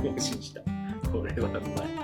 更新した。これはうまい。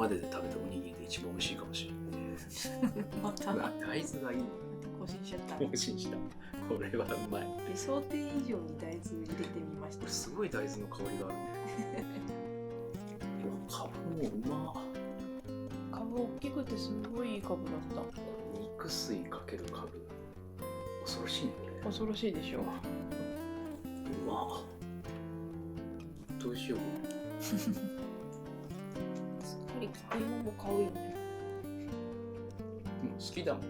までで食べたおにぎりで一番美味しいかもしれないね。またうわ大豆がいいの。更新しちゃった。更新した。これはうまい。想定以上に大豆入れてみました。すごい大豆の香りがあるね。かぶもうま。カブ大きくてすごいいいカブだった。肉水かけるかぶ。恐ろしいね。恐ろしいでしょう。うま。どうしよう。すっかり買い物も買うよね。好きだもん。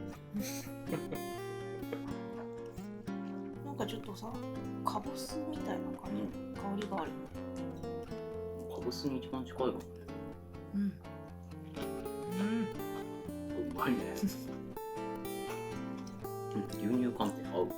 なんかちょっとさ、カボスみたいな感じ、香りがある。かぶすに一番近いかもね。うん。うまいね。牛乳寒天合う。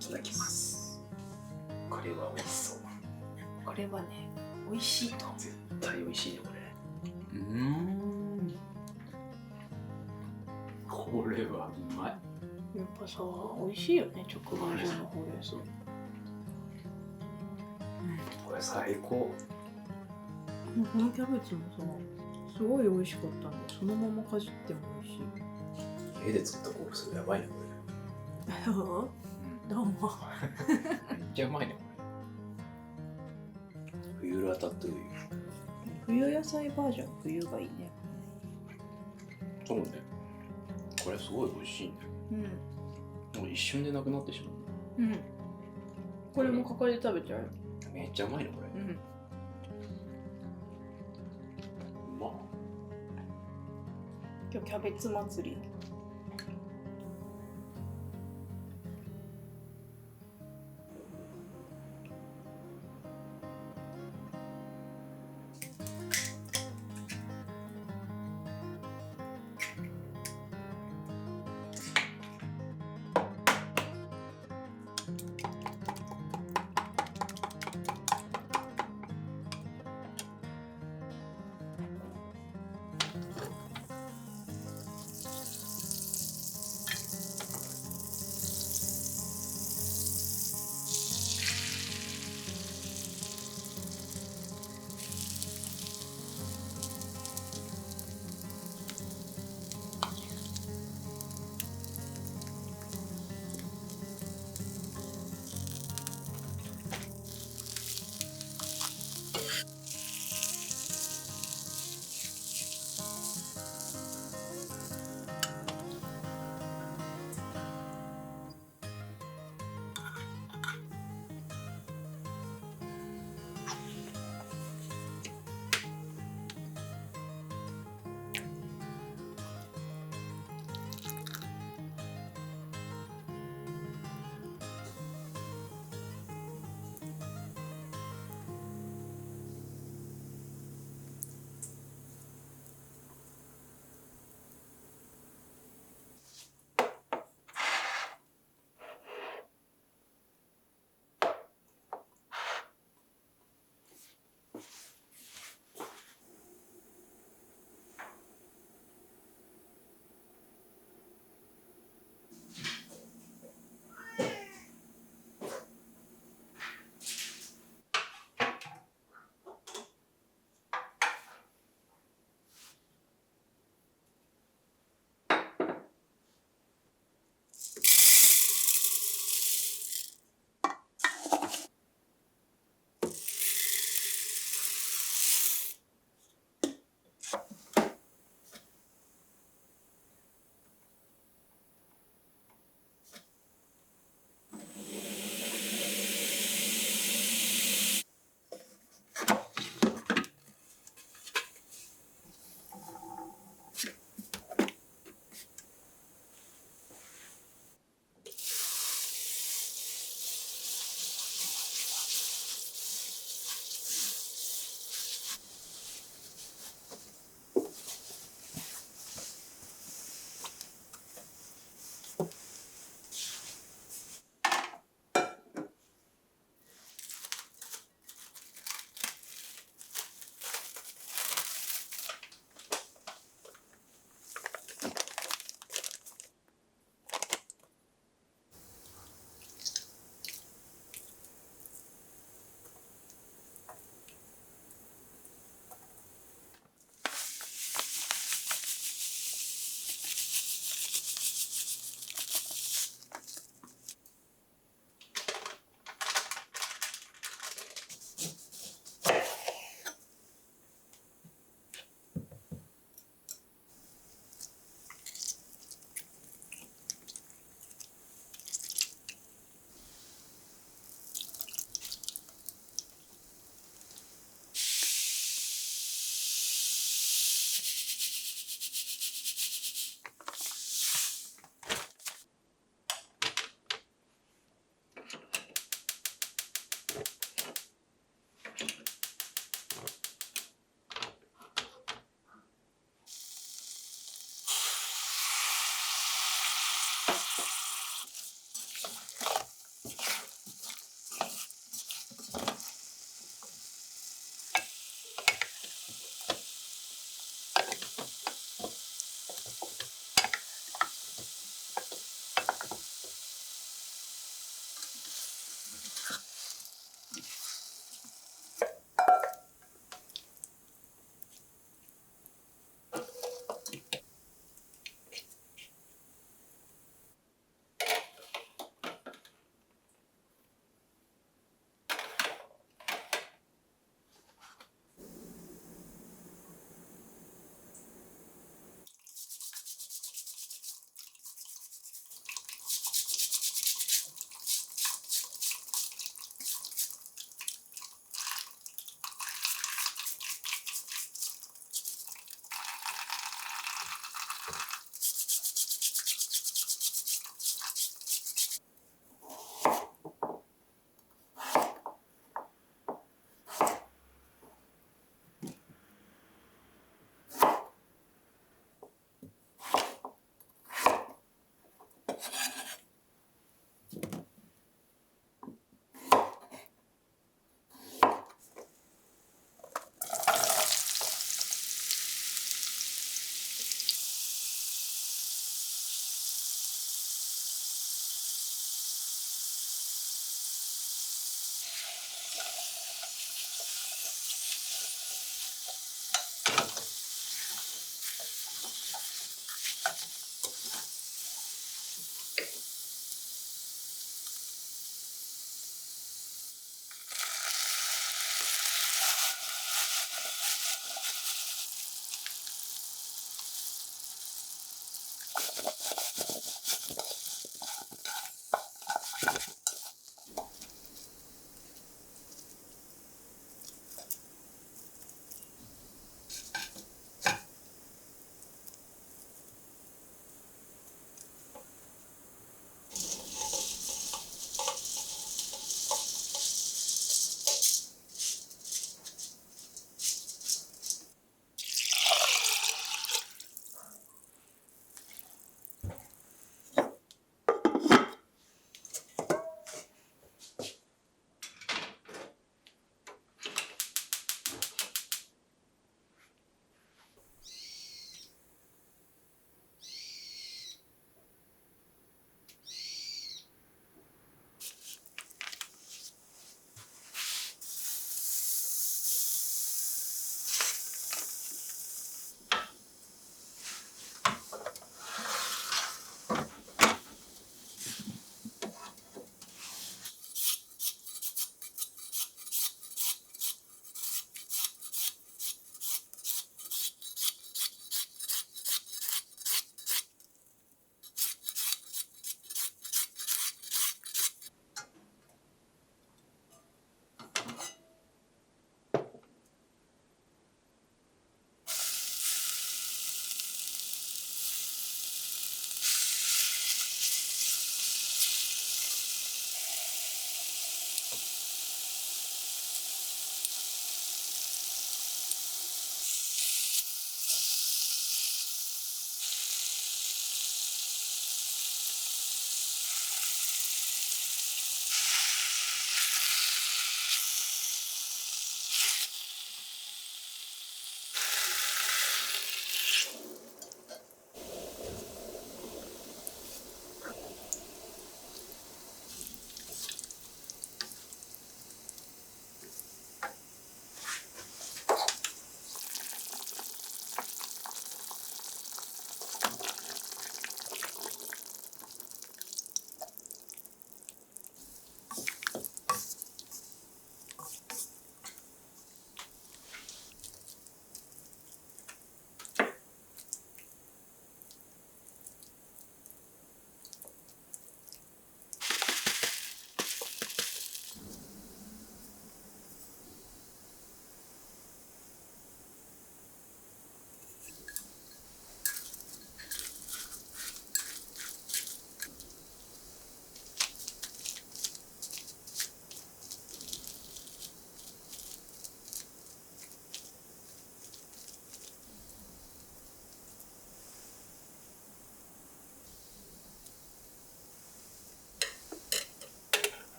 いただきます。これは美味しそう。これはね、美味しいと思う。絶対美味しいねこれ。これはうまい。やっぱさ、美味しいよね、直売所のほうれん草。これ最高。このキャベツもさ、すごい美味しかったんで、そのままかじっても美味しい。家で作ったコールスローやばいねこれ。どうも。めっちゃうまいねこれ。冬ラタトゥイユ。冬野菜バージョン、冬がいいね。そうね。これすごい美味しいね。もう一瞬でなくなってしまう。これもかかりで食べちゃう。めっちゃうまいねこれ。うまっ。今日キャベツ祭り。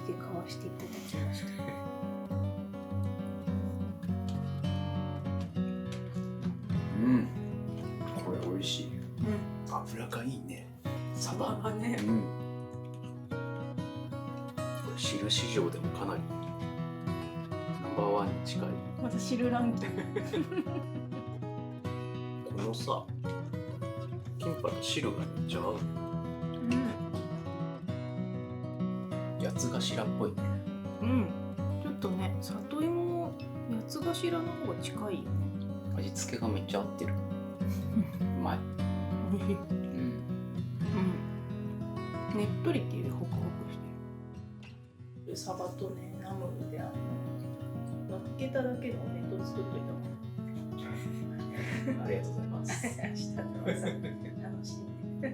毛かわしていただきました。うん、これ美味しい。うん、脂がいいね。サバがね。うん。これ汁市場でもかなりナンバーワンに近い。また汁ランキング。このさ、キンパと汁がめっちゃ合う。八つ頭っぽいね。うん、ちょっとね、里芋八つ頭の方が近いよね。味付けがめっちゃ合ってる。うまい。美味しい。うん。うん。ねっとりっていうよりホクホクしてる。サバとね、ナムルで乗っけただけのお弁当作っといたもん。ありがとうございます。明日の朝楽しんで。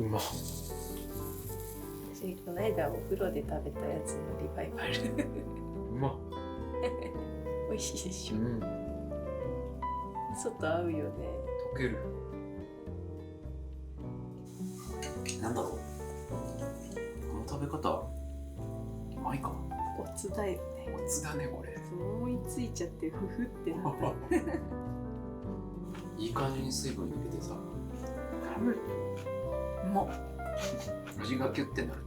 うまっ。私この間お風呂で食べたやつのリバイバルうまっ。美味しいでしょ、ん。味噌と合うよね。溶ける。なんだろう。この食べ方うまいか。コツだよね。コツだねこれ。思いついちゃってふふってなったいい感じに水分抜けてさ、うまっ。味がキュッてなるね。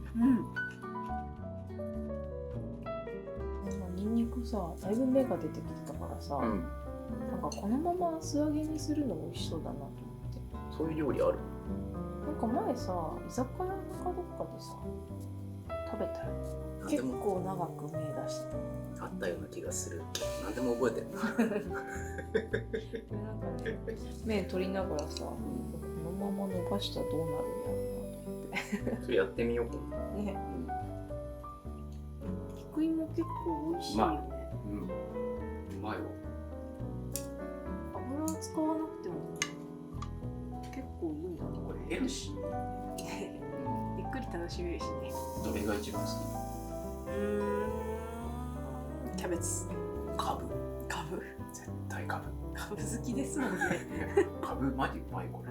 ニンニクさ、だいぶ芽が出てきてたからさ、なんかこのまま素揚げにするの美味しそうだなと思って。そういう料理ある？なんか前さ、居酒屋のかどっかでさ、食べたよ。結構長く芽出してあったような気がする。なんでも覚えてる。た。なんかね、芽取りながらさ、このまま伸ばしたらどうなるんやろうなと思って。それやってみようか。ね。菊芋結構美味しいよね。うん。うまいわ。油を使わなくても結構いいんだな。これヘルシー。ゆっくり楽しめるしね。どれが一番好キャベツ。き？カブ。カブ。絶対カブ。カブ好きですもんね。カブマジうまいこれ。